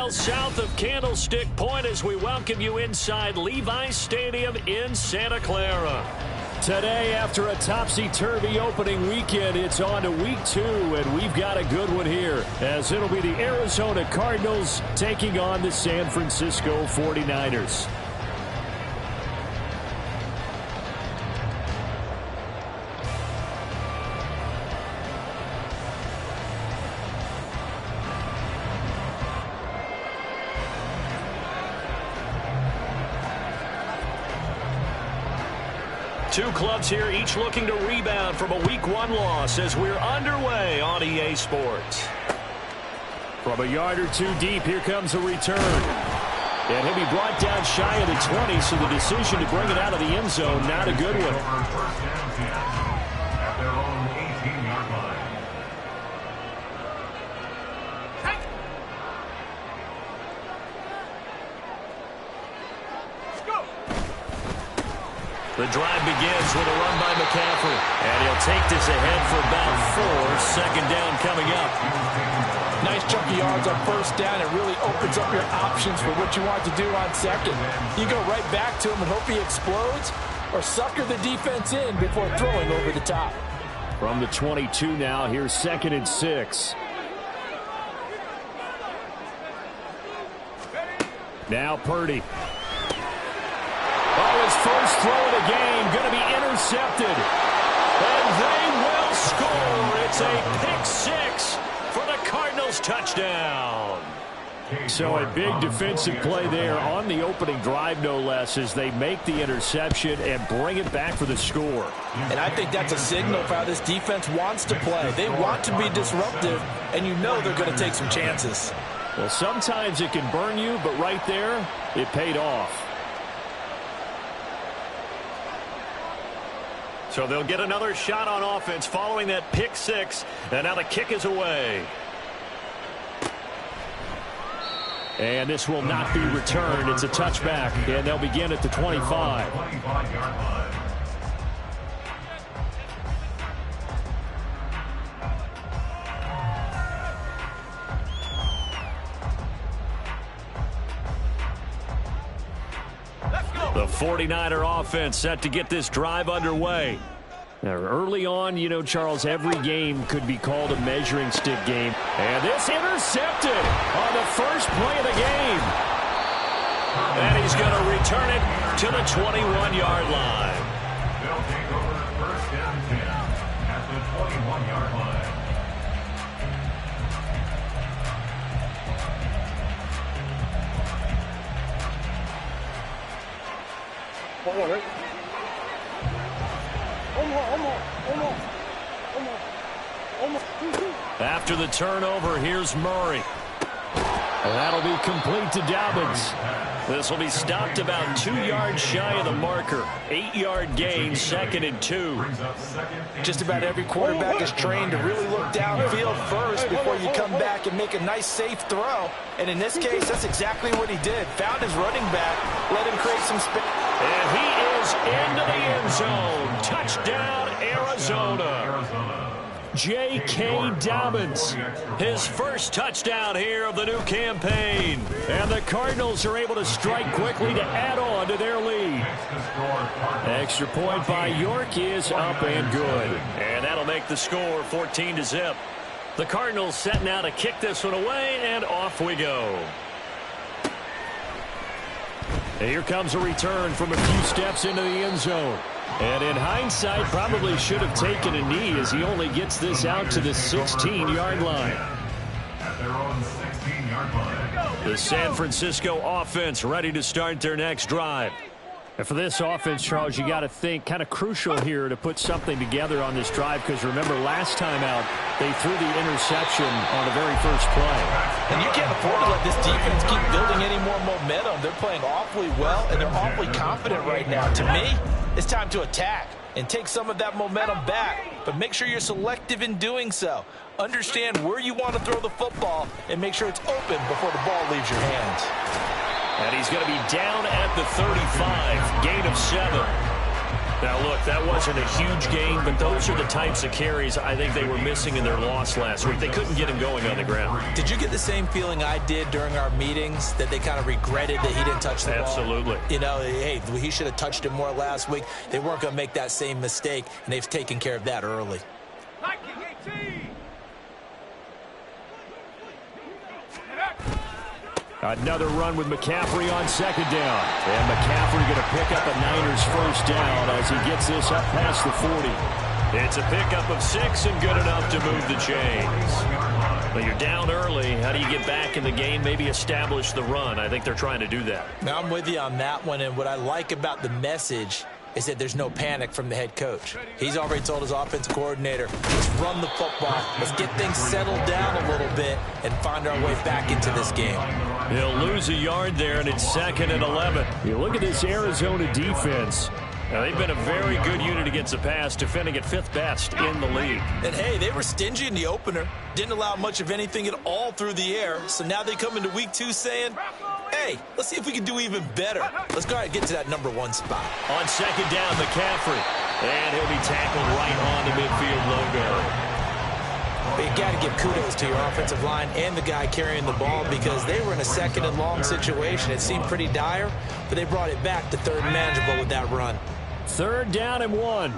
miles south of Candlestick Point as we welcome you inside Levi's Stadium in Santa Clara. Today, after a topsy-turvy opening weekend, it's on to week 2, and we've got a good one here, as it'll be the Arizona Cardinals taking on the San Francisco 49ers. Two clubs here, each looking to rebound from a Week 1 loss as we're underway on EA Sports. From a yard or two deep, here comes a return. And he'll be brought down shy of the 20, so the decision to bring it out of the end zone, not a good one. The drive begins with a run by McCaffrey. And he'll take this ahead for about 4. Second down coming up. Nice chunky yards on first down. It really opens up your options for what you want to do on second. You go right back to him and hope he explodes, or sucker the defense in before throwing over the top. From the 22 now, here's 2nd and 6. Now Purdy. Oh, his first throw of the game going to be intercepted. And they will score. It's a pick 6 for the Cardinals touchdown. So a big defensive play there on the opening drive, no less, as they make the interception and bring it back for the score. And I think that's a signal for how this defense wants to play. They want to be disruptive, and you know they're going to take some chances. Well, sometimes it can burn you, but right there, it paid off. So they'll get another shot on offense following that pick 6, and now the kick is away. And this will not be returned. It's a touchback, and they'll begin at the 25. The 49er offense set to get this drive underway. Now, early on, you know, Charles, every game could be called a measuring stick game. And this intercepted on the first play of the game. And he's going to return it to the 21-yard line. They'll take over first down 10 at the 21-yard line. After the turnover, here's Murray. And that'll be complete to Dobbins. This will be stopped about 2 yards shy of the marker. 8-yard gain, 2nd and 2. Just about every quarterback is trained to really look downfield first before you come back and make a nice, safe throw. And in this case, that's exactly what he did. Found his running back, let him create some space. And he is into the end zone. Touchdown, Arizona. J.K. Dobbins, his first touchdown here of the new campaign. And the Cardinals are able to strike quickly to add on to their lead. Extra point by York is up and good. And that'll make the score 14-0. The Cardinals set now to kick this one away, and off we go. And here comes a return from a few steps into the end zone. And in hindsight, probably should have taken a knee as he only gets this out to the 16-yard line. At their own 16-yard line. The San Francisco offense ready to start their next drive. And for this offense, Charles, you got to think kind of crucial here to put something together on this drive, because remember last time out they threw the interception on the very first play. And you can't afford to let this defense keep building any more momentum. They're playing awfully well, and they're awfully confident right now. To me, it's time to attack and take some of that momentum back, but make sure you're selective in doing so. Understand where you want to throw the football and make sure it's open before the ball leaves your hands. And he's going to be down at the 35, gain of 7. Now, look, that wasn't a huge gain, but those are the types of carries I think they were missing in their loss last week. They couldn't get him going on the ground. Did you get the same feeling I did during our meetings, that they kind of regretted that he didn't touch the ball? Absolutely. You know, hey, he should have touched it more last week. They weren't going to make that same mistake, and they've taken care of that early. Another run with McCaffrey on second down. And McCaffrey going to pick up a Niners first down as he gets this up past the 40. It's a pickup of 6 and good enough to move the chains. But you're down early. How do you get back in the game? Maybe establish the run. I think they're trying to do that. Now, I'm with you on that one, and what I like about the message is that there's no panic from the head coach. He's already told his offensive coordinator, let's run the football. Let's get things settled down a little bit and find our way back into this game. He'll lose a yard there, and it's 2nd and 11. You look at this Arizona defense. Now, they've been a very good unit against the pass, defending at 5th best in the league. And, hey, they were stingy in the opener. Didn't allow much of anything at all through the air. So now they come into week 2 saying, hey, let's see if we can do even better. Let's go ahead and get to that number 1 spot. On second down, McCaffrey. And he'll be tackled right on the midfield logo. But you got to give kudos to your offensive line and the guy carrying the ball, because they were in a 2nd and long situation. It seemed pretty dire, but they brought it back to 3rd and manageable with that run. 3rd down and 1.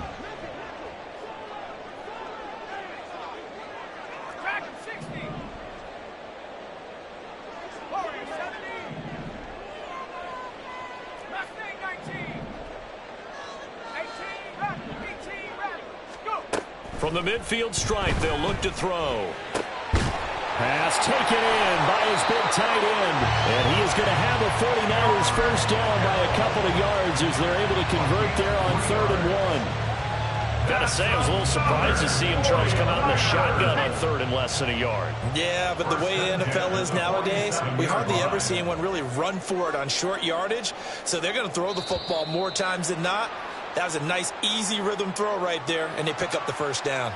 From the midfield stripe, they'll look to throw. Pass taken in by his big tight end. And he is going to have a 49ers first down by a couple of yards as they're able to convert there on 3rd and 1. Got to say, I was a little surprised to see him, Charles, come out in the shotgun on 3rd and less than a yard. Yeah, but the way the NFL is nowadays, we hardly ever see anyone really run for it on short yardage. So they're going to throw the football more times than not. That was a nice, easy rhythm throw right there, and they pick up the first down.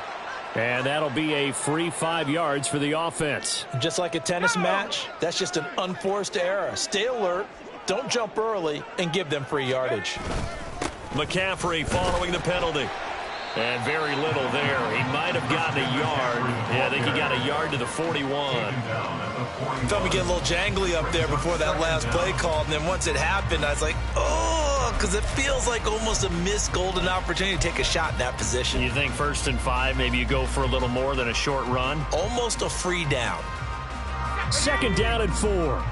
And that'll be a free 5 yards for the offense. Just like a tennis match, that's just an unforced error. Stay alert, don't jump early, and give them free yardage. McCaffrey following the penalty. And very little there. He might have gotten a yard. Yeah, I think he got a yard to the 41. Felt me get a little jangly up there before that last play called, and then once it happened, I was like, oh, because it feels like almost a missed golden opportunity to take a shot in that position. You think 1st and 5, maybe you go for a little more than a short run? Almost a free down. 2nd down and 4.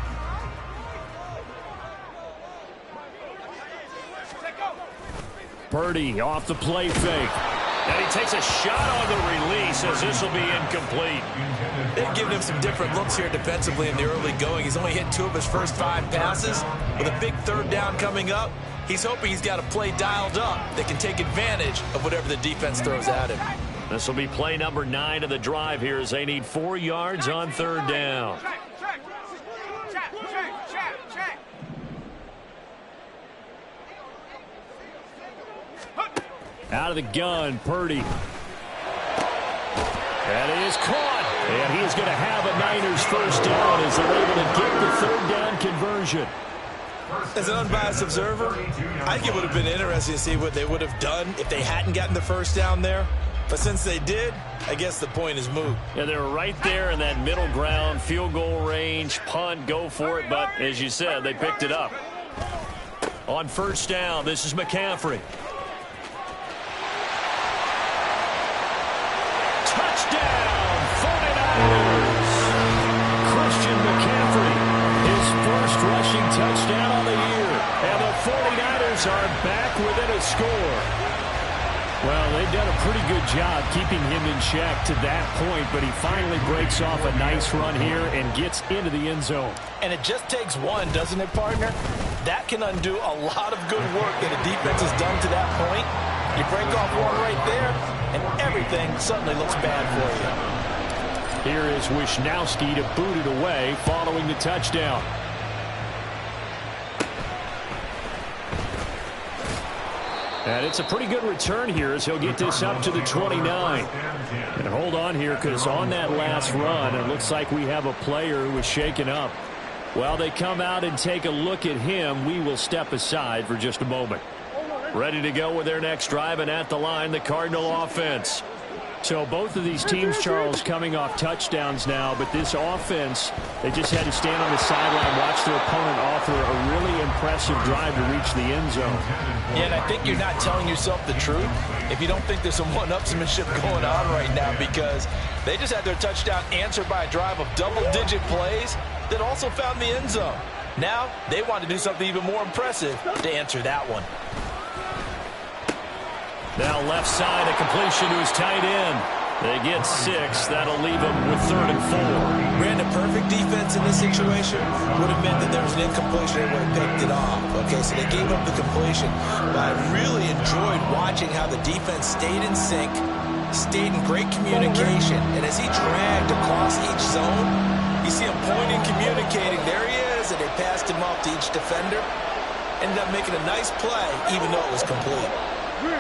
Purdy off the play fake. And he takes a shot on the release as this will be incomplete. They've given him some different looks here defensively in the early going. He's only hit 2 of his first 5 passes. With a big 3rd down coming up, he's hoping he's got a play dialed up that can take advantage of whatever the defense throws at him. This will be play number 9 of the drive here as they need 4 yards on 3rd down. Out of the gun, Purdy. That is caught. And he is going to have a Niners first down as they're able to get the 3rd down conversion. As an unbiased observer, I think it would have been interesting to see what they would have done if they hadn't gotten the first down there. But since they did, I guess the point is moot. Yeah, they were right there in that middle ground, field goal range, punt, go for it. But as you said, they picked it up. On 1st down, this is McCaffrey. Touchdown, 49ers. Christian McCaffrey, his first rushing touchdown on the year. And the 49ers are back within a score. Well, they've done a pretty good job keeping him in check to that point, but he finally breaks off a nice run here and gets into the end zone. And it just takes one, doesn't it, partner? That can undo a lot of good work that a defense has done to that point. You break off one right there, and everything suddenly looks bad for you. Here is Wishnowski to boot it away following the touchdown. And it's a pretty good return here as he'll get this up to the 29. And hold on here, because on that last run, it looks like we have a player who was shaken up. While they come out and take a look at him, we will step aside for just a moment. Ready to go with their next drive, and at the line, the Cardinal offense. So both of these teams, Charles, coming off touchdowns now, but this offense, they just had to stand on the sideline, watch their opponent offer a really impressive drive to reach the end zone. Yeah, and I think you're not telling yourself the truth if you don't think there's some one-upsmanship going on right now, because they just had their touchdown answered by a drive of double-digit plays that also found the end zone. Now they want to do something even more impressive to answer that one. Now left side, a completion to his tight end. They get 6. That'll leave them with 3rd and 4. Ran a perfect defense in this situation would have meant that there was an incompletion. They would have picked it off. Okay, so they gave up the completion. But I really enjoyed watching how the defense stayed in sync, stayed in great communication. And as he dragged across each zone, you see him pointing, communicating. There he is, and they passed him off to each defender. Ended up making a nice play, even though it was complete. Green.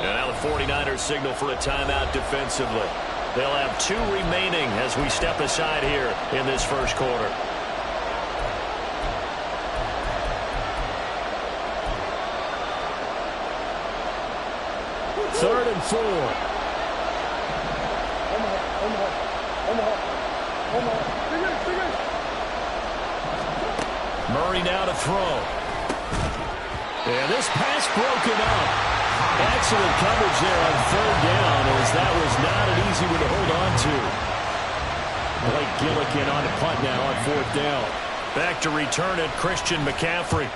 And now the 49ers signal for a timeout defensively. They'll have 2 remaining as we step aside here in this first quarter. Third and 4. Murray now to throw. And this pass broken up. Excellent coverage there on 3rd down, as that was not an easy one to hold on to. Blake Gillikin on the punt now on 4th down. Back to return it, Christian McCaffrey.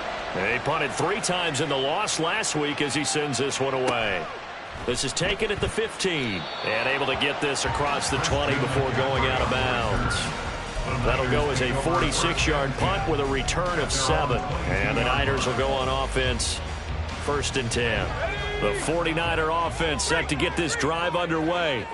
He punted 3 times in the loss last week as he sends this one away. This is taken at the 15 and able to get this across the 20 before going out of bounds. That'll go as a 46-yard punt with a return of 7. And the Niners will go on offense, 1st and 10. The 49er offense set to get this drive underway.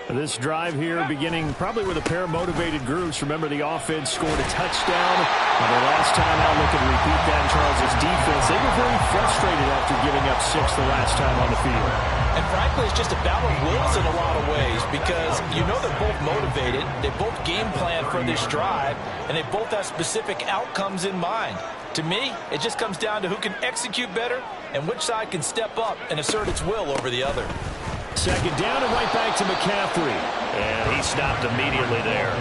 This drive here beginning probably with a pair of motivated groups. Remember, the offense scored a touchdown. And the last time out, looking to repeat that in Charles' defense. They were very frustrated after giving up 6 the last time on the field. And frankly, it's just a battle of wills in a lot of ways, because you know they're both motivated, they both game plan for this drive, and they both have specific outcomes in mind. To me, it just comes down to who can execute better and which side can step up and assert its will over the other. 2nd down and right back to McCaffrey. And he stopped immediately there.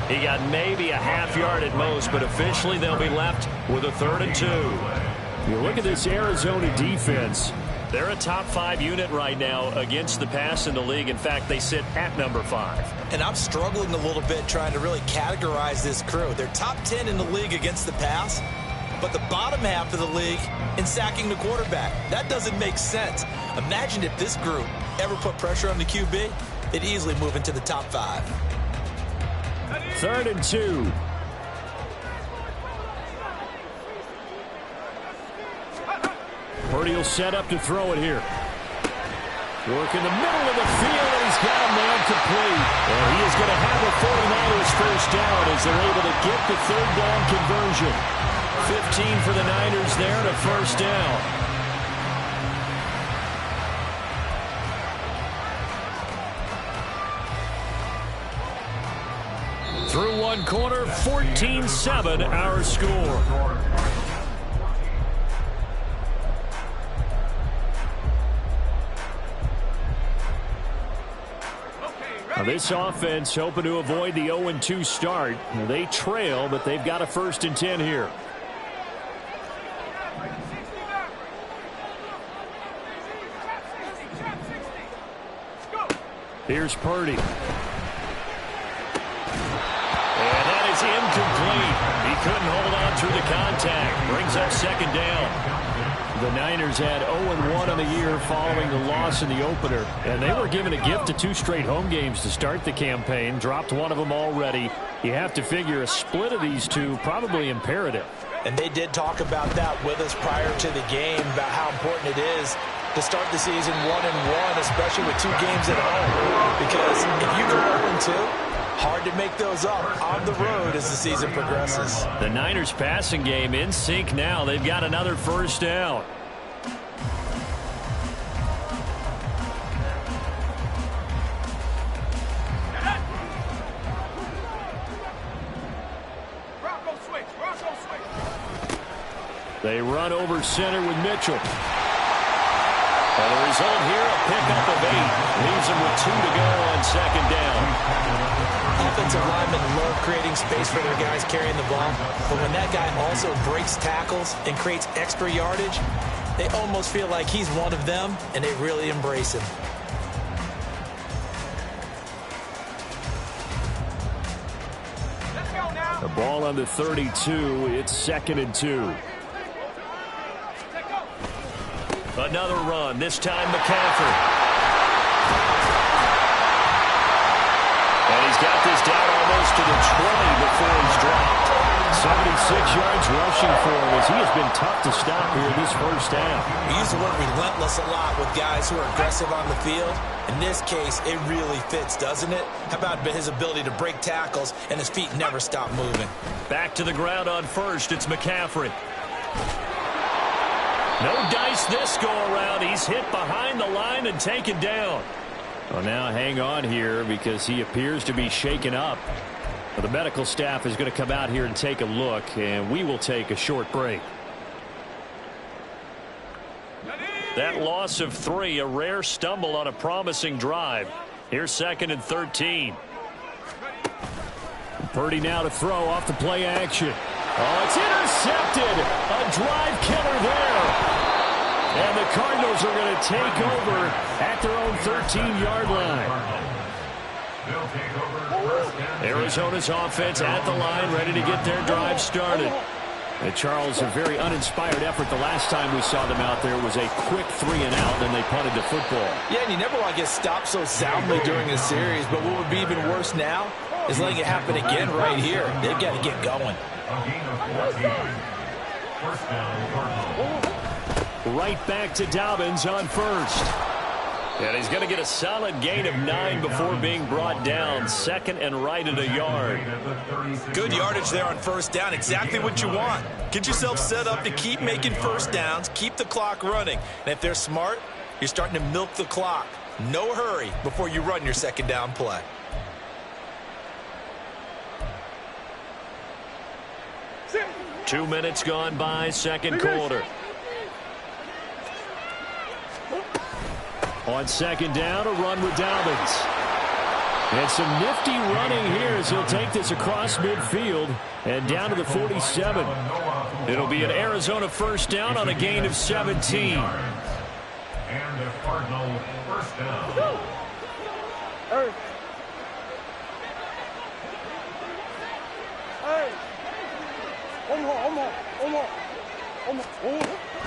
He got maybe a half yard at most, but officially they'll be left with a 3rd and 2. You look at this Arizona defense. They're a top 5 unit right now against the pass in the league. In fact, they sit at number 5. And I'm struggling a little bit trying to really categorize this crew. They're top 10 in the league against the pass, but the bottom half of the league in sacking the quarterback. That doesn't make sense. Imagine if this group ever put pressure on the QB, they'd easily move into the top 5. 3rd and 2. Purdy will set up to throw it here. Work in the middle of the field, and he's got a man complete. And he is going to have a 49ers first down as they're able to get the 3rd down conversion. 15 for the Niners there to 1st down. Through 1 quarter, 14-7 our score. Now this offense hoping to avoid the 0-2 start. They trail, but they've got a 1st and 10 here. Here's Purdy. And that is incomplete. He couldn't hold on through the contact. Brings up 2nd down. The Niners had 0-1 on the year following the loss in the opener. And they were given a gift of 2 straight home games to start the campaign. Dropped one of them already. You have to figure a split of these 2 probably imperative. And they did talk about that with us prior to the game, about how important it is to start the season 1-1, especially with 2 games at home. Because if you go 0-2, hard to make those up on the road as the season progresses. The Niners passing game in sync now. They've got another 1st down. They run over center with Mitchell. And the result here, a pickup of 8. Leaves them with 2 to go on second down. Offensive linemen love creating space for their guys carrying the ball. But when that guy also breaks tackles and creates extra yardage, they almost feel like he's one of them, and they really embrace him. The ball on the 32. It's 2nd and 2. Another run, this time McCaffrey. And he's got this down almost to the 20 before he's dropped. 76 yards rushing for him as he has been tough to stop here in this first half. We use the word relentless a lot with guys who are aggressive on the field. In this case, it really fits, doesn't it? How about his ability to break tackles and his feet never stop moving? Back to the ground on first. It's McCaffrey. No dice this go-around. He's hit behind the line and taken down. Well, now hang on here because he appears to be shaken up. Well, the medical staff is going to come out here and take a look, and we will take a short break. That loss of 3, a rare stumble on a promising drive. Here's 2nd and 13. Purdy now to throw off the play action. Oh, it's intercepted. A drive killer there. And the Cardinals are going to take over at their own 13-yard line. Arizona's offense at the line, ready to get their drive started. And Charles, a very uninspired effort the last time we saw them out there was a quick 3-and-out, and they punted the football. Yeah, and you never want to get stopped so soundly during the series, but what would be even worse now is letting it happen again right here. They've got to get going. Right back to Dobbins on first. And he's going to get a solid gain of 9 before being brought down. 2nd and right at a yard. Good yardage there on first down. Exactly what you want. Get yourself set up to keep making first downs, keep the clock running. And if they're smart, you're starting to milk the clock. No hurry before you run your second down play. Two minutes gone by, second quarter. On second down, a run with Dobbins. And some nifty running here as he'll take this across midfield and down to the 47. It'll be an Arizona first down on a gain of 17. And the Cardinal first down. Hey. Hey. One more.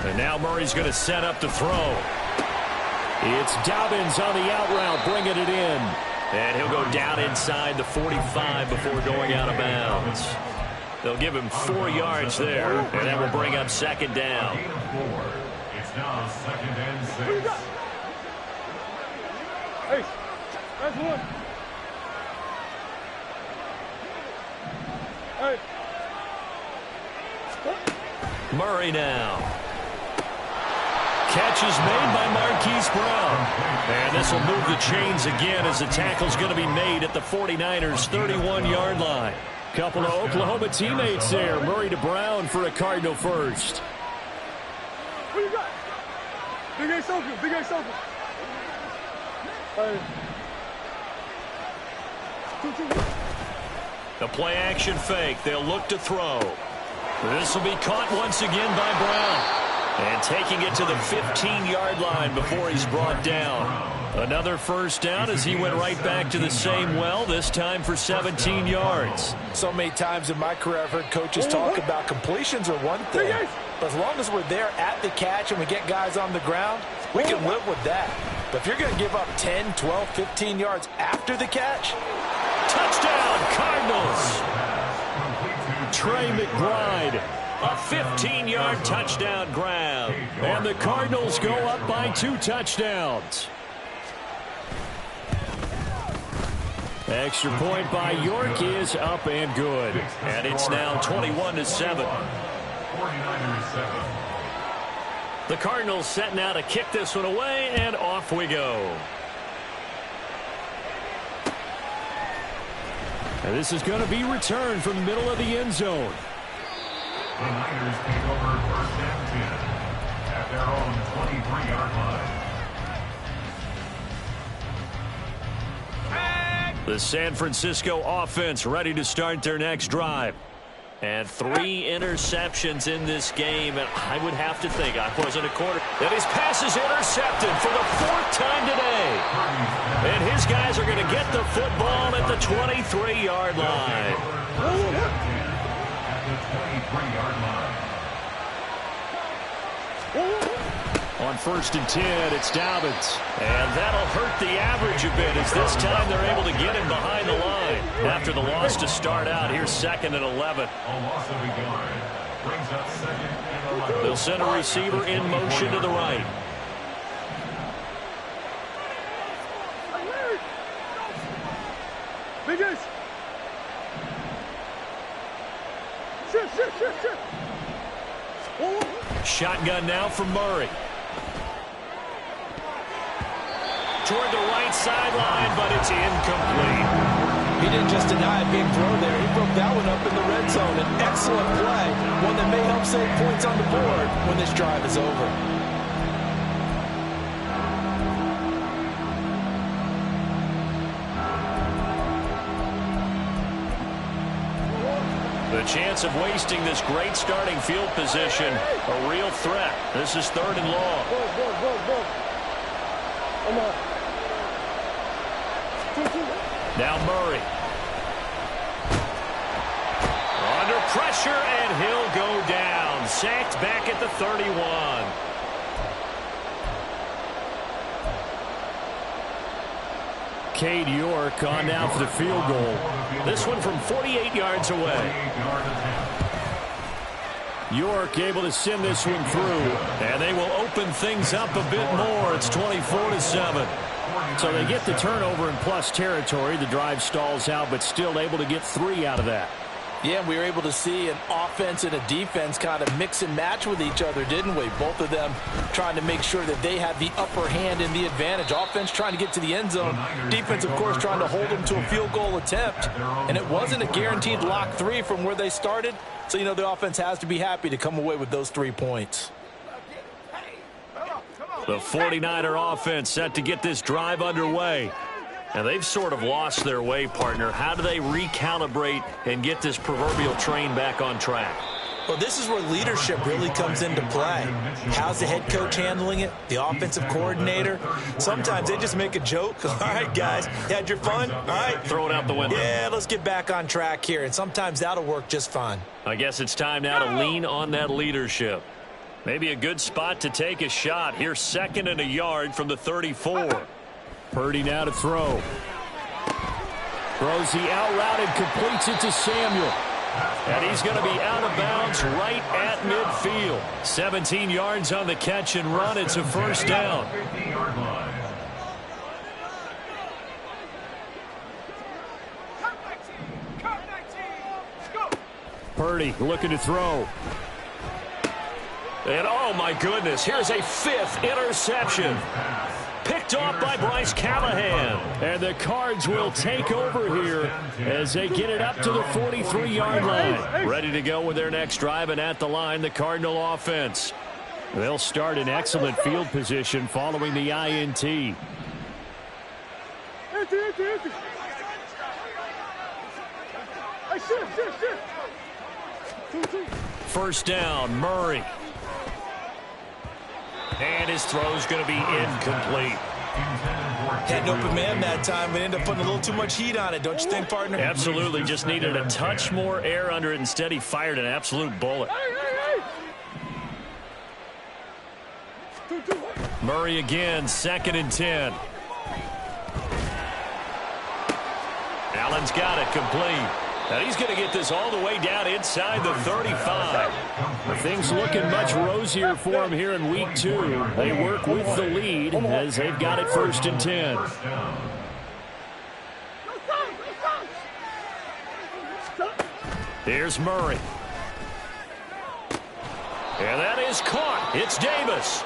And now Murray's going to set up to throw. It's Dobbins on the out route, bringing it in. And he'll go down inside the 45 before going out of bounds. They'll give him 4 yards there, and that will bring up second down. It's now 2nd and 6. Hey, that's one. Hey. Murray now. Catch is made by Marquise Brown. And this will move the chains again as the tackle's going to be made at the 49ers' 31-yard line. Couple of Oklahoma teammates there. Murray to Brown for a Cardinal first. What you got? Big A Soka. Hey. The play action fake. They'll look to throw. This will be caught once again by Brown. And taking it to the 15-yard line before he's brought down. Another first down as he went right back to the same well, this time for 17 yards. So many times in my career I've heard coaches talk about completions are one thing, but as long as we're there at the catch and we get guys on the ground, we can live with that. But if you're going to give up 10, 12, 15 yards after the catch, touchdown, Cardinals! Trey McBride. A 15-yard touchdown grab. And the Cardinals go up by 2 touchdowns. Extra point by York is up and good. And it's now 21-7. 49ers 7. The Cardinals set now to kick this one away, and off we go. And this is going to be returned from the middle of the end zone. The Niners take over first and 10 at their own 23-yard line. The San Francisco offense ready to start their next drive. And 3 interceptions in this game, and I would have to think, I wasn't a quarter, that his pass is intercepted for the 4th time today. And his guys are going to get the football at the 23-yard line. At the 23-yard line. On 1st and 10, it's Dobbins. And that'll hurt the average a bit as this time they're able to get him behind the line. After the loss to start out, here's 2nd and 11. A loss of a yard brings up 2nd and 11. They'll send a receiver in motion to the right. Biggest. Shift. Shotgun now from Murray. Toward the right sideline, but it's incomplete. He didn't just deny a big throw there. He broke that one up in the red zone. An excellent play. One that may help save points on the board when this drive is over. The chance of wasting this great starting field position, a real threat. This is 3rd and long. Go. Come on. Now Murray. Under pressure, and he'll go down. Sacked back at the 31. Cade York on now for the field goal. This one from 48 yards away. York able to send this one through. And they will open things up a bit more. It's 24-7. So they get the turnover in plus territory. The drive stalls out, but still able to get 3 out of that. Yeah, we were able to see an offense and a defense kind of mix and match with each other, didn't we? Both of them trying to make sure that they have the upper hand and the advantage. Offense trying to get to the end zone. Defense, of course, trying to hold them to a field goal attempt. And it wasn't a guaranteed lock 3 from where they started. So, you know, the offense has to be happy to come away with those 3 points. The 49er offense set to get this drive underway. And they've sort of lost their way, partner. How do they recalibrate and get this proverbial train back on track? Well, this is where leadership really comes into play. How's the head coach handling it? The offensive coordinator? Sometimes they just make a joke. All right, guys, had your fun? All right. Throw it out the window. Yeah, let's get back on track here. And sometimes that'll work just fine. I guess it's time now to lean on that leadership. Maybe a good spot to take a shot. Here's 2nd and a yard from the 34. Purdy now to throw. Throws the out route and completes it to Samuel. And he's going to be out of bounds right at midfield. 17 yards on the catch and run. It's a 1st down. Purdy looking to throw. And oh my goodness, here's a 5th interception. Picked off by Bryce Callahan. And the Cards will take over here as they get it up to the 43-yard line. Ready to go with their next drive, and at the line, the Cardinal offense. They'll start in excellent field position following the INT. Empty. 1st down, Murray. And his throw's going to be incomplete. Had an open man that time, but ended up putting a little too much heat on it, don't you think, partner? Absolutely. Just needed a touch more air under it. Instead, he fired an absolute bullet. Murray again, 2nd and 10. Allen's got it complete. And he's going to get this all the way down inside the 35. Things looking much rosier for him here in week 2. They work with the lead as they've got it 1st and 10. Here's Murray. And that is caught. It's Davis.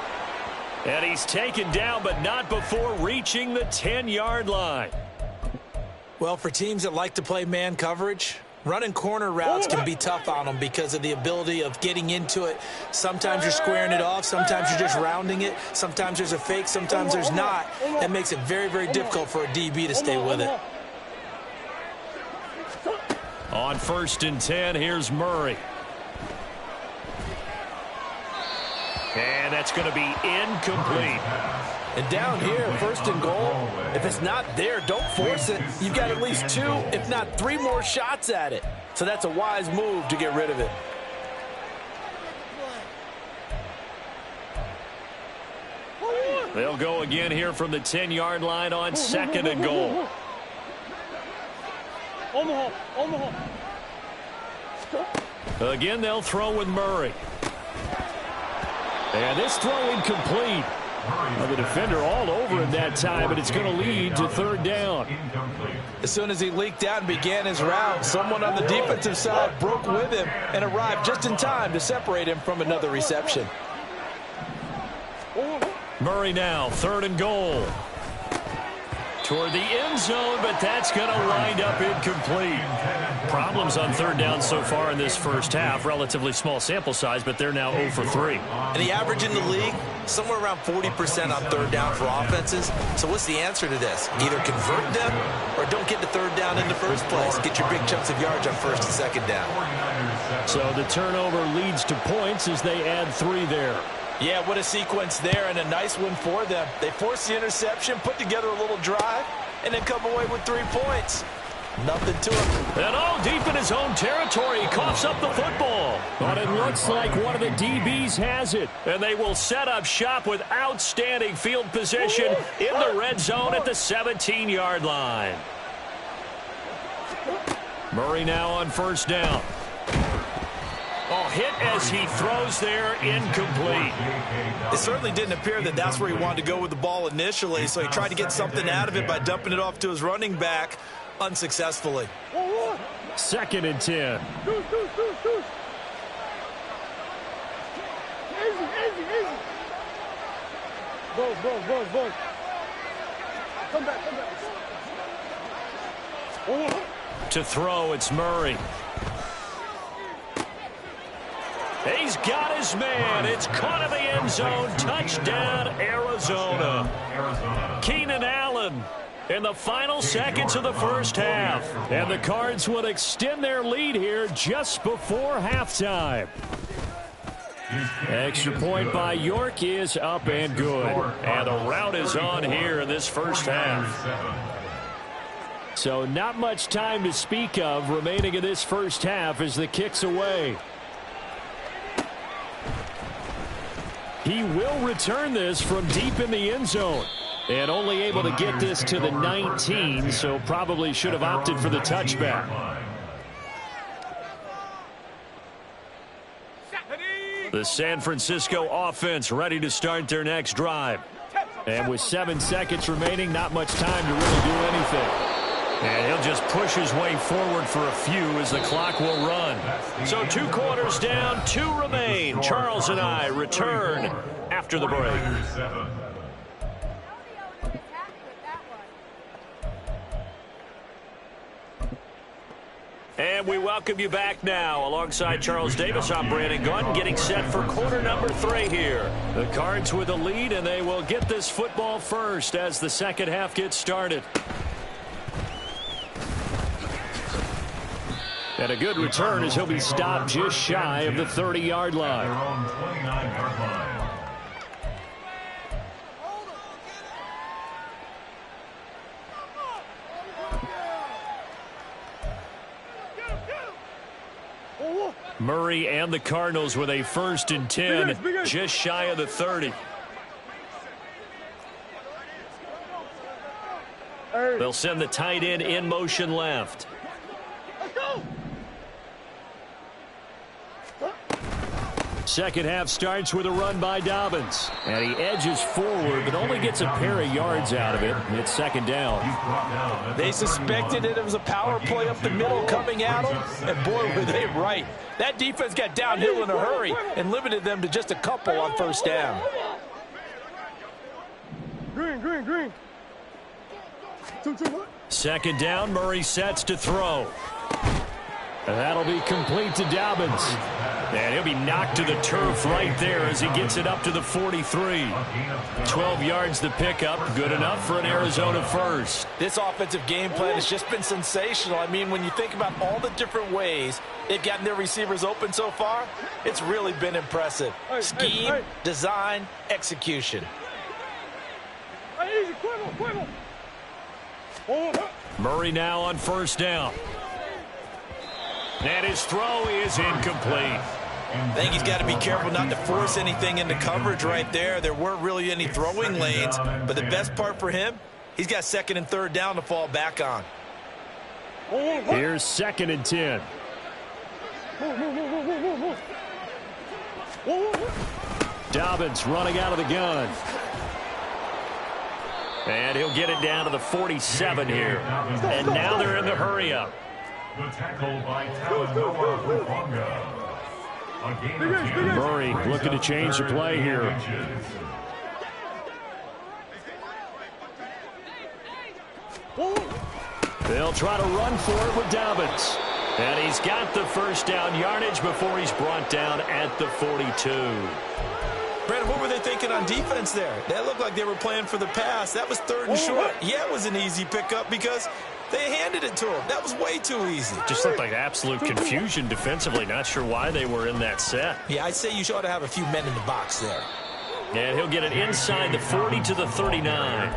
And he's taken down, but not before reaching the 10-yard line. Well, for teams that like to play man coverage, Running corner routes can be tough on them because of the ability of getting into it. Sometimes you're squaring it off. Sometimes you're just rounding it. Sometimes there's a fake. Sometimes there's not. That makes it very, very difficult for a DB to stay with it. On 1st and 10, here's Murray. And that's going to be incomplete. And down here, 1st and goal, if it's not there, don't force it. You've got at least 2, if not 3 more shots at it. So that's a wise move to get rid of it. They'll go again here from the 10-yard line on 2nd and goal. Again, they'll throw with Murray. And this throw incomplete. Well, the defender all over him that time, but it's going to lead to 3rd down. As soon as he leaked out and began his route, someone on the defensive side broke with him and arrived just in time to separate him from another reception. Murray now, 3rd and goal. Toward the end zone, but that's going to wind up incomplete. Problems on 3rd down so far in this first half. Relatively small sample size, but they're now 0 for 3. And the average in the league, somewhere around 40% on 3rd down for offenses. So what's the answer to this? Either convert them or don't get the 3rd down in the first place. Get your big chunks of yards on 1st and 2nd down. So the turnover leads to points as they add 3 there. Yeah, what a sequence there, and a nice one for them. They force the interception, put together a little drive, and then come away with 3 points. Nothing to him. And all deep in his own territory, he coughs up the football. But it looks like one of the DBs has it. And they will set up shop with outstanding field position in the red zone at the 17-yard line. Murray now on 1st down. Oh, hit as he throws there, incomplete. It certainly didn't appear that that's where he wanted to go with the ball initially, so he tried to get something out of it by dumping it off to his running back unsuccessfully. 2nd and 10. Boys. Come back. To throw, it's Murray. He's got his man. It's caught in the end zone. Touchdown, Arizona. Keenan Allen in the final seconds of the first half. And the Cards will extend their lead here just before halftime. Extra point by York is up and good. And the route is on here in this first half. So not much time to speak of remaining in this first half as the kick's away. He will return this from deep in the end zone. And only able to get this to the 19, so probably should have opted for the touchback. The San Francisco offense ready to start their next drive. And with 7 seconds remaining, not much time to really do anything. And he'll just push his way forward for a few as the clock will run. So 2 quarters down, 2 remain. Charles and I return after the break. And we welcome you back now. Alongside Charles Davis, I'm Brandon Gunn, getting set for quarter number 3 here. The Cards with the lead, and they will get this football first as the second half gets started. And a good return as he'll be stopped just shy of the 30-yard line. Murray and the Cardinals with a 1st and 10, just shy of the 30. They'll send the tight end in motion left. Second half starts with a run by Dobbins. And he edges forward, but only gets a pair of yards out of it. It's 2nd down. They suspected it was a power play up the middle coming at them, and boy, were they right. That defense got downhill in a hurry and limited them to just a couple on 1st down. Green. 2, 2, 1. 2nd down, Murray sets to throw. And that'll be complete to Dobbins. And he'll be knocked to the turf right there as he gets it up to the 43. 12 yards to pick up. Good enough for an Arizona first. This offensive game plan has just been sensational. I mean, when you think about all the different ways they've gotten their receivers open so far, it's really been impressive. Scheme, design, execution. Murray now on first down. And his throw is incomplete. I think he's got to be careful not to force anything into coverage right there. There weren't really any throwing lanes, but the best part for him, he's got second and third down to fall back on. Here's 2nd and 10. Dobbins running out of the gun. And he'll get it down to the 47 here. And now they're in the hurry-up. The tackle by Talanoa Hufanga. Murray looking to change the play here. They'll try to run for it with Dobbins. And he's got the first down yardage before he's brought down at the 42. Brandon, what were they thinking on defense there? That looked like they were playing for the pass. That was 3rd and short. Yeah, it was an easy pickup because they handed it to him. That was way too easy. Just looked like absolute confusion defensively. Not sure why they were in that set. Yeah, I'd say you ought to have a few men in the box there. And he'll get it inside the 40 to the 39.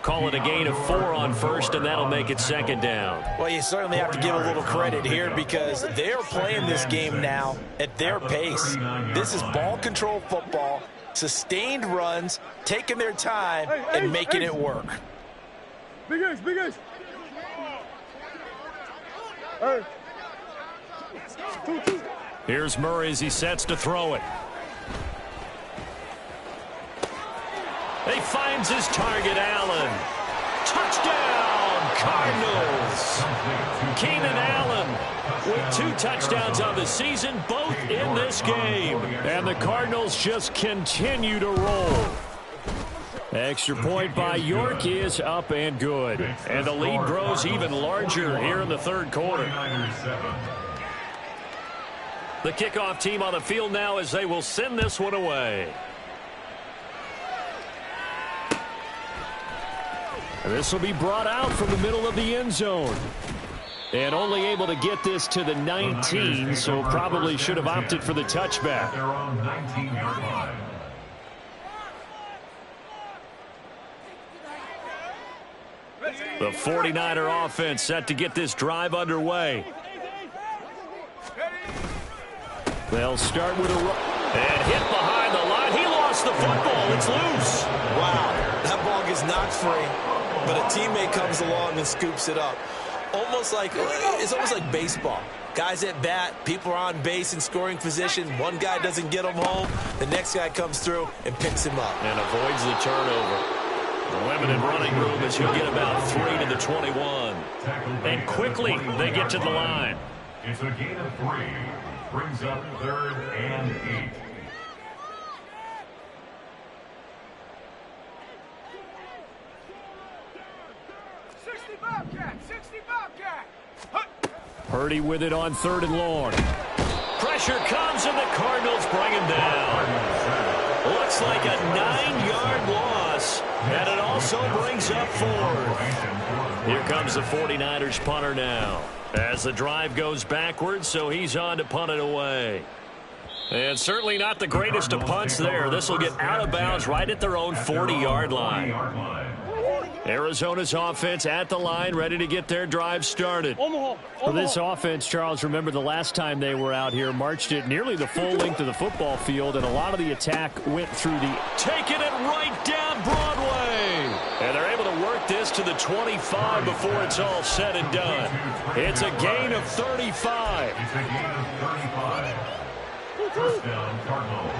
Call it a gain of 4 on first, and that'll make it 2nd down. Well, you certainly have to give a little credit here because they're playing this game now at their pace. This is ball control football, sustained runs, taking their time, and making it work. Big ace, big ace. Hey. Here's Murray as he sets to throw it. He finds his target, Allen. Touchdown, Cardinals. Keenan Allen with 2 touchdowns on the season, both in this game. And the Cardinals just continue to roll. Extra point by York is up and good. And the lead grows even larger here in the 3rd quarter. The kickoff team on the field now as they will send this one away. This will be brought out from the middle of the end zone. And only able to get this to the 19, so probably should have opted for the touchback. Their own 19-yard line. The 49er offense set to get this drive underway. They'll start with a run. And hit behind the line. He lost the football. It's loose. Wow, that ball gets knocked free, but a teammate comes along and scoops it up. It's almost like baseball. Guys at bat, people are on base in scoring position. One guy doesn't get him home. The next guy comes through and picks him up. And avoids the turnover. The limited running room as he'll get about 3 to the 21. And quickly they get to the line. It's a gain of 3. Brings up 3rd and 8. Purdy with it on 3rd and long. Pressure comes and the Cardinals bring him down. Looks like a 9-yard loss. And it also brings up 4th. Here comes the 49ers punter now. As the drive goes backwards, so he's on to punt it away. And certainly not the greatest of punts there. This will get out of bounds right at their own 40-yard line. Arizona's offense at the line, ready to get their drive started. For this offense, Charles, remember the last time they were out here, marched it nearly the full length of the football field, and a lot of the attack went through the... Taking it right down Broadway. And they're able to work this to the 25 before it's all said and done. It's a gain of 35. It's a gain of 35. First down, Cardinals.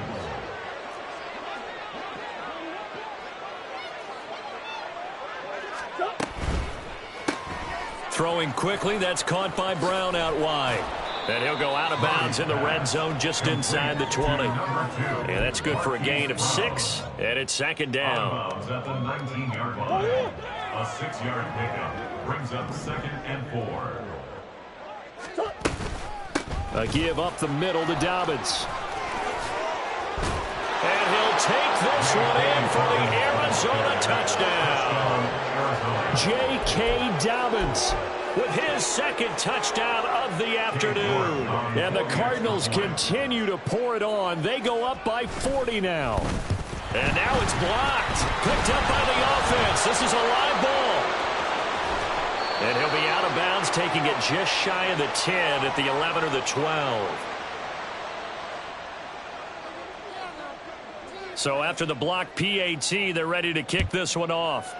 Throwing quickly, that's caught by Brown out wide. And he'll go out of bounds in the red zone just inside the 20. And that's good for a gain of 6, and it's 2nd down. At the 19-yard line. A 6-yard pickup brings up 2nd and 4. A give up the middle to Dobbins. And he'll take this one in for the Arizona touchdown. J.K. Dobbins with his second touchdown of the afternoon. And the Cardinals continue to pour it on. They go up by 40 now. And now it's blocked. Picked up by the offense. This is a live ball. And he'll be out of bounds, taking it just shy of the 10 at the 11 or the 12. So after the block PAT, they're ready to kick this one off.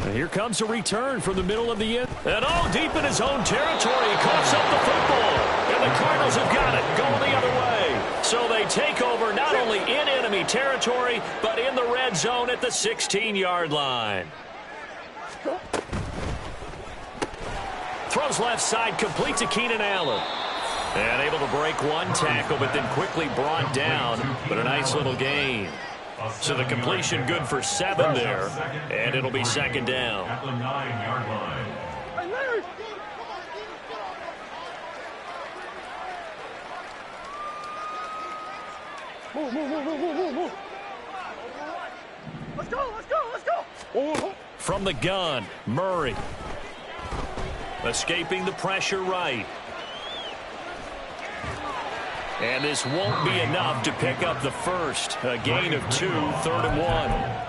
And here comes a return from the middle of the end. And all deep in his own territory. He coughs up the football. And the Cardinals have got it, going the other way. So they take over not only in enemy territory, but in the red zone at the 16-yard line. Throws left side, complete to Keenan Allen. And able to break one tackle, but then quickly brought down. But a nice little gain. So the completion good for 7 there. And it'll be second down. At the 9-yard line. Move. Let's go. From the gun, Murray. Escaping the pressure right. And this won't be enough to pick up the first. A gain of 2, 3rd and 1.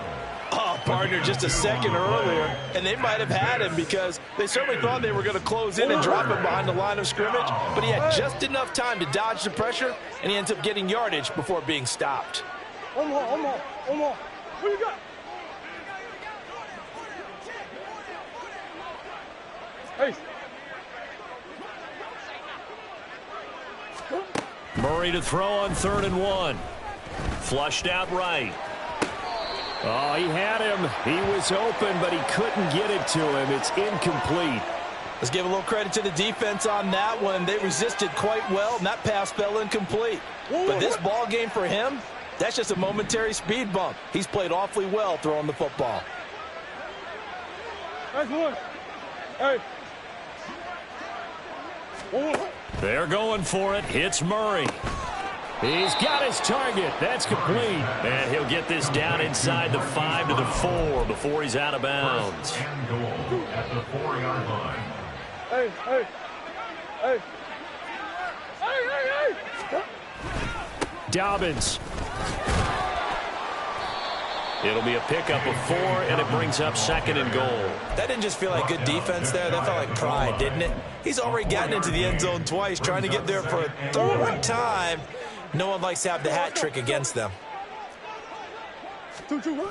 Oh, partner, just a second earlier, and they might have had him because they certainly thought they were going to close in and drop him behind the line of scrimmage, but he had just enough time to dodge the pressure, and he ends up getting yardage before being stopped. One more. What you got? Hey. Murray to throw on 3rd and 1. Flushed out right. Oh, he had him. He was open, but he couldn't get it to him. It's incomplete. Let's give a little credit to the defense on that one. They resisted quite well, and that pass fell incomplete. But this ball game for him, that's just a momentary speed bump. He's played awfully well throwing the football. Nice one. Hey. They're going for it. Hits Murray. He's got his target. That's complete. And he'll get this down inside the 5 to the 4 before he's out of bounds. And goal at the 4-yard line. Hey. Dobbins. It'll be a pickup of 4, and it brings up 2nd and goal. That didn't just feel like good defense there. That felt like pride, didn't it? He's already gotten into the end zone twice, trying to get there for a 3rd time. No one likes to have the hat trick against them.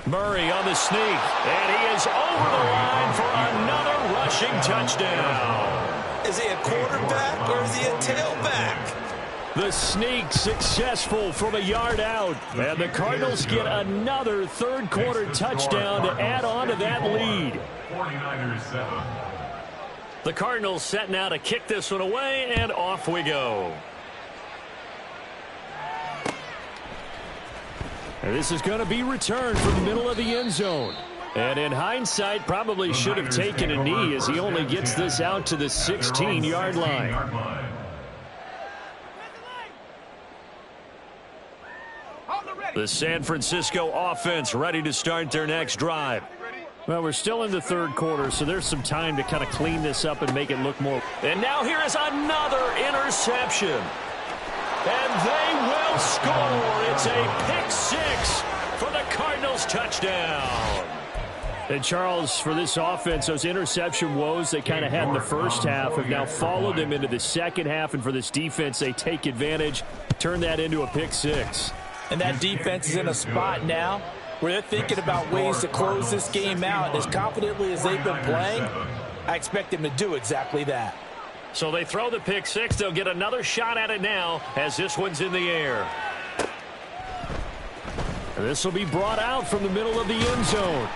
Murray on the sneak, and he is over the line for another rushing touchdown. Is he a quarterback or is he a tailback? The sneak successful from a yard out. And the Cardinals get another 3rd quarter touchdown to add on to that lead. 49ers 7. The Cardinals set now to kick this one away, and off we go. And this is going to be returned from the middle of the end zone. And in hindsight, probably should have taken a knee as he only gets this out to the 16-yard line. The San Francisco offense ready to start their next drive. Well, we're still in the 3rd quarter, so there's some time to kind of clean this up and make it look more. And now here is another interception. And they will score. It's a pick 6 for the Cardinals touchdown. And Charles, for this offense, those interception woes they kind of had in the first half have now followed them into the second half. And for this defense, they take advantage, turn that into a pick 6. And that defense is in a spot now where they're thinking about ways to close this game out. As confidently as they've been playing, I expect them to do exactly that. So they throw the pick 6. They'll get another shot at it now as this one's in the air. And this will be brought out from the middle of the end zone.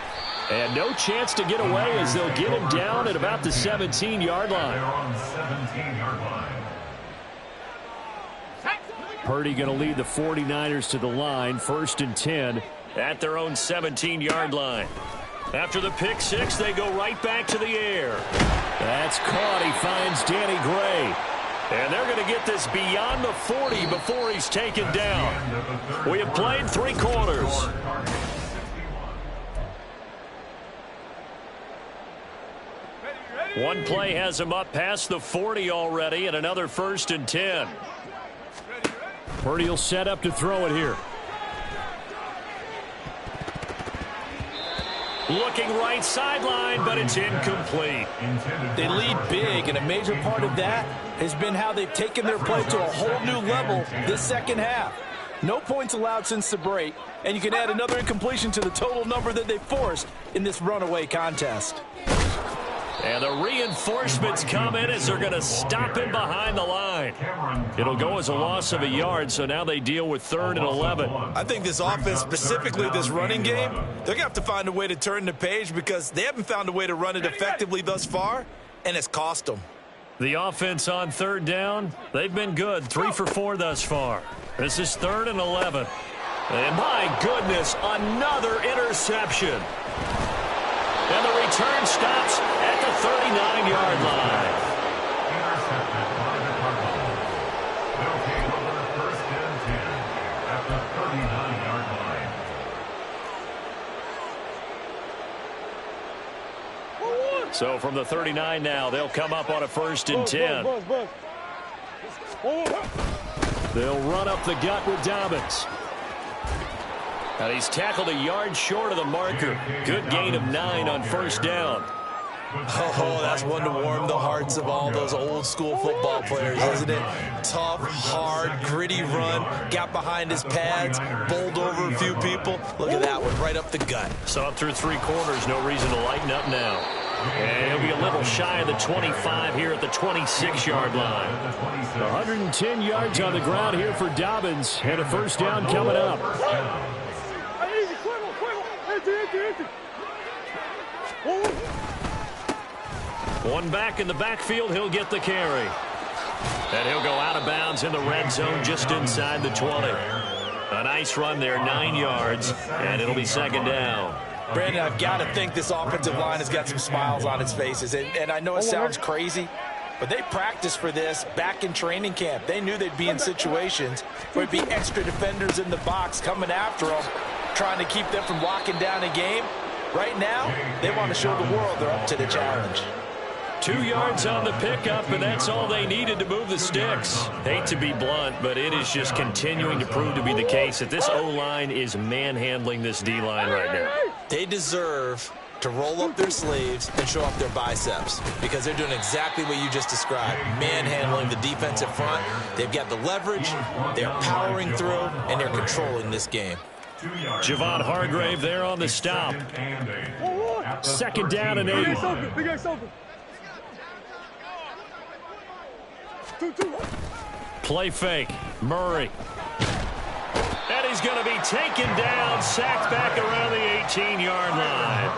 And no chance to get away as they'll get him down at about the 17-yard line. They're on 17-yard line. Purdy going to lead the 49ers to the line, 1st and 10 at their own 17-yard line. After the pick six, they go right back to the air. That's caught. He finds Danny Gray. And they're going to get this beyond the 40 before he's taken down. We have played 3 quarters. One play has him up past the 40 already, and another 1st and 10. Purdy will set up to throw it here. Looking right sideline, but it's incomplete. They lead big, and a major part of that has been how they've taken their play to a whole new level this second half. No points allowed since the break, and you can add another incompletion to the total number that they forced in this runaway contest. And the reinforcements come in as they're going to stop him behind the line. It'll go as a loss of a yard, so now they deal with 3rd and 11. I think this offense, specifically this running game, they're going to have to find a way to turn the page because they haven't found a way to run it effectively thus far, and it's cost them. The offense on 3rd down, they've been good. 3 for 4 thus far. This is 3rd and 11. And my goodness, another interception. And the return stops at the 39-yard line. Intercepted by the Cardinals. They'll take over 1st and 10 at the 39-yard line. So from the 39 now, they'll come up on a 1st and 10. They'll run up the gut with Dobbins. And he's tackled a yard short of the marker. Good gain of 9 on 1st down. Oh, that's one to warm the hearts of all those old school football players, isn't it? Tough, hard, gritty run, got behind his pads, bowled over a few people. Look at that one, right up the gut. So up through 3 quarters, no reason to lighten up now. And he'll be a little shy of the 25 here at the 26-yard line. 110 yards on the ground here for Dobbins, and a 1st down coming up. One back in the backfield, he'll get the carry. And he'll go out of bounds in the red zone just inside the 20. A nice run there, 9 yards, and it'll be 2nd down. Brandon, I've got to think this offensive line has got some smiles on its faces. And I know it sounds crazy, but they practiced for this back in training camp. They knew they'd be in situations where it'd be extra defenders in the box coming after them, trying to keep them from locking down a game. Right now, they want to show the world they're up to the challenge. 2 yards on the pickup, and that's all they needed to move the sticks. Hate to be blunt, but it is just continuing to prove to be the case that this O-line is manhandling this D-line right now. They deserve to roll up their sleeves and show off their biceps because they're doing exactly what you just described, manhandling the defensive front. They've got the leverage, they're powering through, and they're controlling this game. Javon Hargrave there on the stop. 2nd down and 8. Play fake. Murray. And he's going to be taken down, sacked back around the 18-yard line.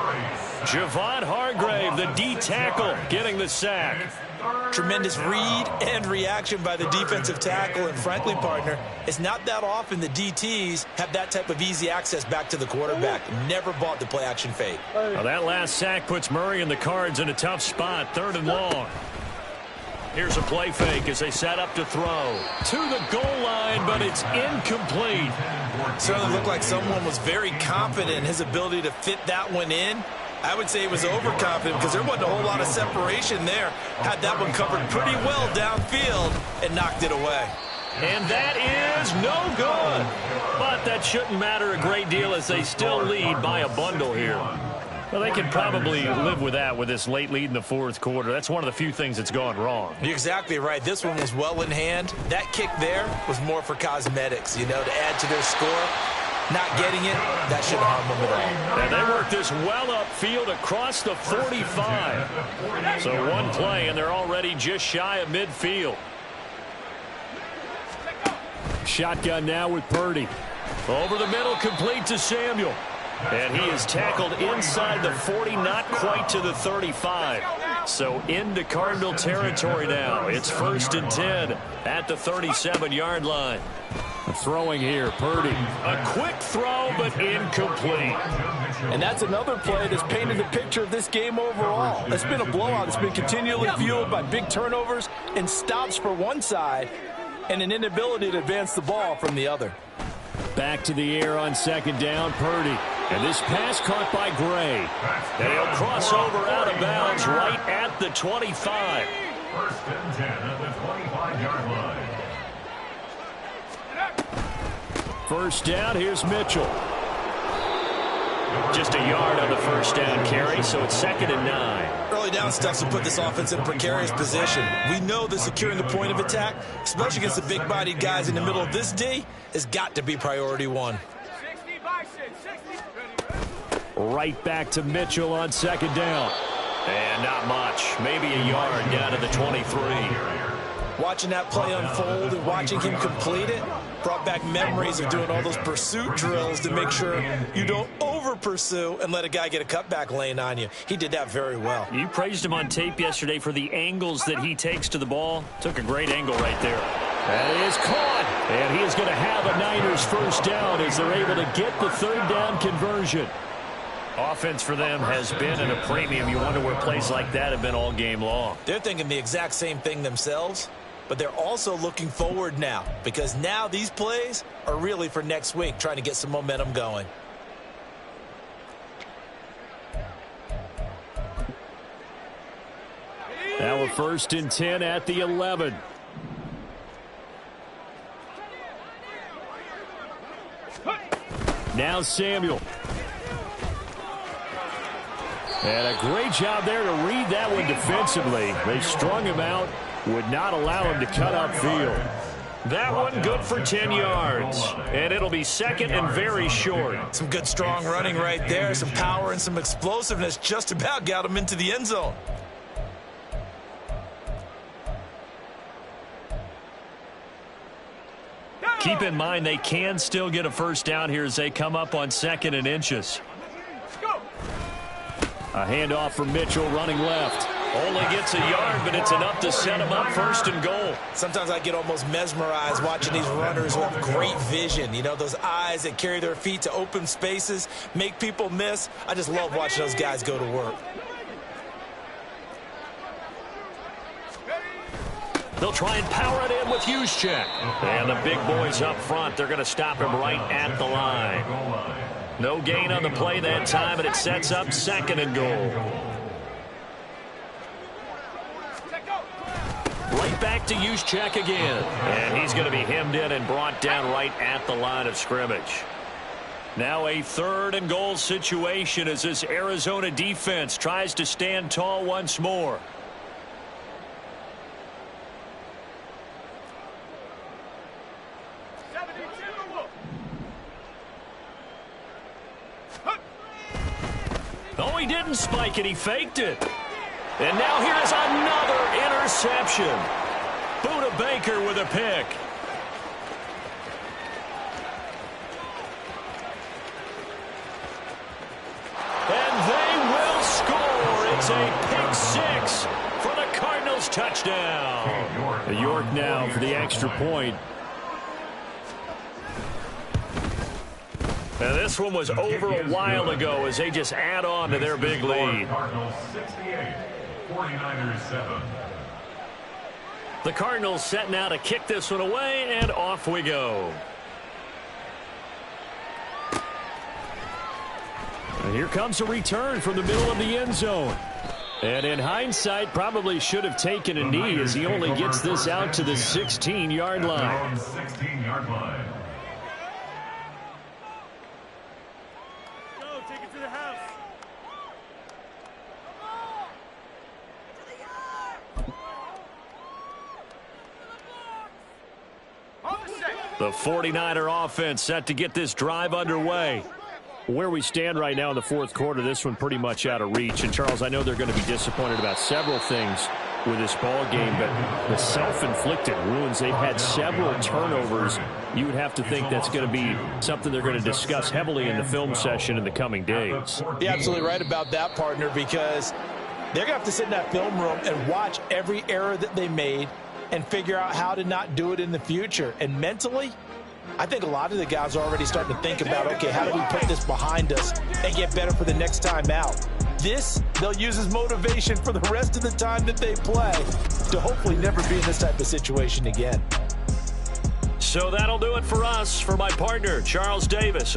Javon Hargrave, the D tackle, getting the sack. Tremendous read and reaction by the defensive tackle, and frankly, partner, it's not that often the DTs have that type of easy access back to the quarterback. Never bought the play-action fake. Well, that last sack puts Murray and the Cards in a tough spot, 3rd and long. Here's a play fake as they set up to throw. To the goal line, but it's incomplete. Certainly looked like someone was very confident in his ability to fit that one in. I would say he was overconfident because there wasn't a whole lot of separation there. Had that one covered pretty well downfield and knocked it away. And that is no good. But that shouldn't matter a great deal as they still lead by a bundle here. Well, they can probably live with that with this late lead in the 4th quarter. That's one of the few things that's gone wrong. You're exactly right. This one was well in hand. That kick there was more for cosmetics, you know, to add to their score. Not getting it, that shouldn't harm them at all. And they work this well upfield across the 45. So one play, and they're already just shy of midfield. Shotgun now with Purdy. Over the middle, complete to Samuel. And he is tackled inside the 40, not quite to the 35. So into Cardinal territory now. It's 1st and 10 at the 37-yard line. Throwing here, Purdy. A quick throw, but incomplete. And that's another play that's painted the picture of this game overall. It's been a blowout. It's been continually fueled by big turnovers and stops for one side and an inability to advance the ball from the other. Back to the air on second down, Purdy. And this pass caught by Gray. And he'll cross over out of bounds right at the 25. First and 10 at the 25-yard line. First down, here's Mitchell. Just a yard on the first down carry, so it's 2nd and 9. Early down stuff will put this offense in a precarious position. We know that securing the point of attack, especially against the big-bodied guys in the middle of this D, has got to be priority one. Right back to Mitchell on second down. And not much. Maybe a yard down to the 23. Watching that play unfold and watching him complete it brought back memories of doing all those pursuit drills to make sure you don't over-pursue and let a guy get a cutback lane on you. He did that very well. You praised him on tape yesterday for the angles that he takes to the ball. Took a great angle right there. That is caught. And he is going to have a Niners first down as they're able to get the third down conversion. Offense for them has been at a premium. You wonder where plays like that have been all game long. They're thinking the exact same thing themselves, but they're also looking forward now because now these plays are really for next week, trying to get some momentum going. Now a 1st and 10 at the 11. Now Samuel. And a great job there to read that one defensively. They strung him out, would not allow him to cut upfield. That one good for 10 yards. And it'll be 2nd and very short. Some good strong running right there, some power and some explosiveness just about got him into the end zone. Keep in mind they can still get a first down here as they come up on 2nd and inches. A handoff from Mitchell running left. Only gets a yard, but it's enough to set him up 1st and goal. Sometimes I get almost mesmerized watching these runners who have great vision. You know, those eyes that carry their feet to open spaces, make people miss. I just love watching those guys go to work. They'll try and power it in with Juszczyk. And the big boys up front, they're going to stop him right at the line. No gain on the play that time, and it sets up 2nd and goal. Right back to Juszczyk again. And he's going to be hemmed in and brought down right at the line of scrimmage. Now a 3rd and goal situation as this Arizona defense tries to stand tall once more. Oh, he didn't spike it. He faked it. And now here's another interception. Budda Baker with a pick. And they will score. It's a pick 6 for the Cardinals touchdown. York now for the extra point. Now this one was over a while ago as they just add on to their big lead. Cardinals 68, 49ers 7. The Cardinals set now to kick this one away, and off we go. And here comes a return from the middle of the end zone. And in hindsight, probably should have taken a knee as he only gets this out to the 16-yard line. 16-yard line. The 49er offense set to get this drive underway. Where we stand right now in the 4th quarter, this one pretty much out of reach. And, Charles, I know they're going to be disappointed about several things with this ball game, but the self-inflicted wounds, they've had several turnovers. You would have to think that's going to be something they're going to discuss heavily in the film session in the coming days. You're absolutely right about that, partner, because they're going to have to sit in that film room and watch every error that they made and figure out how to not do it in the future. And mentally, I think a lot of the guys are already starting to think about, okay, how do we put this behind us and get better for the next time out? This, they'll use as motivation for the rest of the time that they play to hopefully never be in this type of situation again. So that'll do it for us. For my partner, Charles Davis.